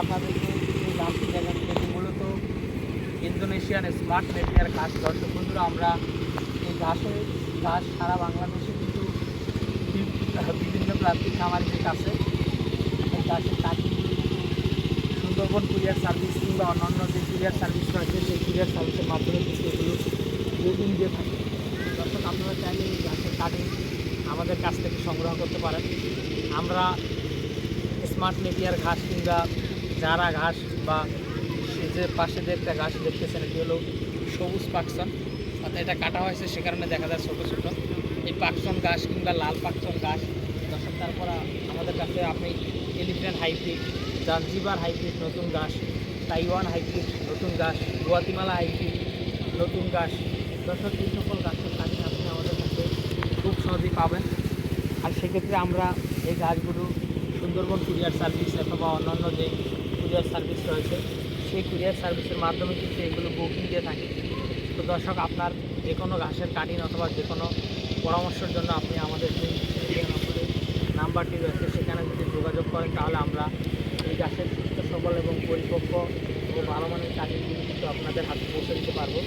আপনাদেরকে এই গাছটি দেখাচ্ছি, যেটি মূলত ইন্দোনেশিয়ান স্মার্ট নেপিয়ার ঘাস। দর্শক বন্ধুরা, আমরা এই ঘাস সারা বাংলাদেশে কিন্তু বিভিন্ন প্রান্তিক খামারিদের কাছে এই ঘাসের কাঠিগুলো কিন্তু সুন্দরবন কুরিয়ার সার্ভিস কিংবা অন্যান্য যে কুরিয়ার সার্ভিস রয়েছে সেই কুরিয়ার সার্ভিসের মাধ্যমে কিন্তু এগুলো বুকিং দিয়ে থাকে। দর্শক, আপনারা চাইলে এই ঘাসের কাটিং আমাদের কাছ থেকে সংগ্রহ করতে পারেন। আমরা স্মার্ট নেপিয়ার ঘাস কিংবা জারা ঘাস বা সে যে পাশে যে একটা ঘাস দেখতেছেন, এটি হলো সবুজ পাকসন, অর্থাৎ এটা কাটা হয়েছে সে কারণে দেখা যায় ছোটো ছোটো। এই পাকসন ঘাস কিংবা লাল পাকসন ঘাস দর্শক, তারপর আমাদের কাছে আপনি এলিফ্যান্ট হাইব্রিড, জাঞ্জিবার হাইব্রিড নতুন ঘাস, তাইওয়ান হাইব্রিড নতুন ঘাস, গুয়াতিমালা হাইব্রিড নতুন ঘাস, দর্শক এই সকল গাছের কাটিং আপনি আমাদের কাছে খুব সহজেই পাবেন। আর সেক্ষেত্রে আমরা এই গাছগুলো সুন্দরবন কুরিয়ার সার্ভিস অথবা অন্যান্য যে কুরিয়ার সার্ভিস রয়েছে সেই কুরিয়ার সার্ভিসের মাধ্যমে কিন্তু এগুলো বুকিং দিয়ে থাকি। তো দর্শক, আপনার যে কোনো ঘাসের কাটিং অথবা যে কোনো পরামর্শের জন্য আপনি আমাদের যে নম্বরে নাম্বারটি রয়েছে সেখানে যদি যোগাযোগ করেন, তাহলে আমরা এই গাছের সুস্থ সবল এবং পরিপক্ক ও ভালো মানের কাটিংগুলি কিন্তু আপনাদের হাতে পৌঁছে দিতে পারবো।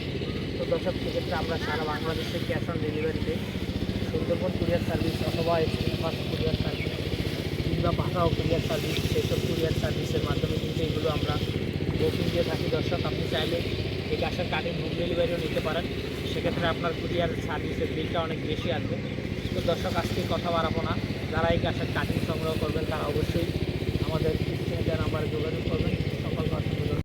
তো দর্শক, সেক্ষেত্রে আমরা সারা বাংলাদেশে ক্যাশ অন ডেলিভারিতে সুন্দরবন কুরিয়ার সার্ভিস অথবা এক্সপ্রেস ফাস্ট কুরিয়ার সার্ভিস কিংবা পাঠাও কুরিয়ার সার্ভিস, সেইসব কুরিয়ার সার্ভিসের মাধ্যমে কিন্তু এগুলো আমরা বুকিং দিয়ে থাকি। দর্শক, আপনি চাইলে এই গাছের কাটিং হোম ডেলিভারিও নিতে পারেন, সেক্ষেত্রে আপনার কুরিয়ার সার্ভিসের বিলটা অনেক বেশি আসবে। তো দর্শক, আজকে কথা বাড়াবো না, যারা এই গাছের কাটিং সংগ্রহ করবেন তারা অবশ্যই আমাদের স্ক্রিনে দেওয়া নাম্বারে যোগাযোগ করবেন।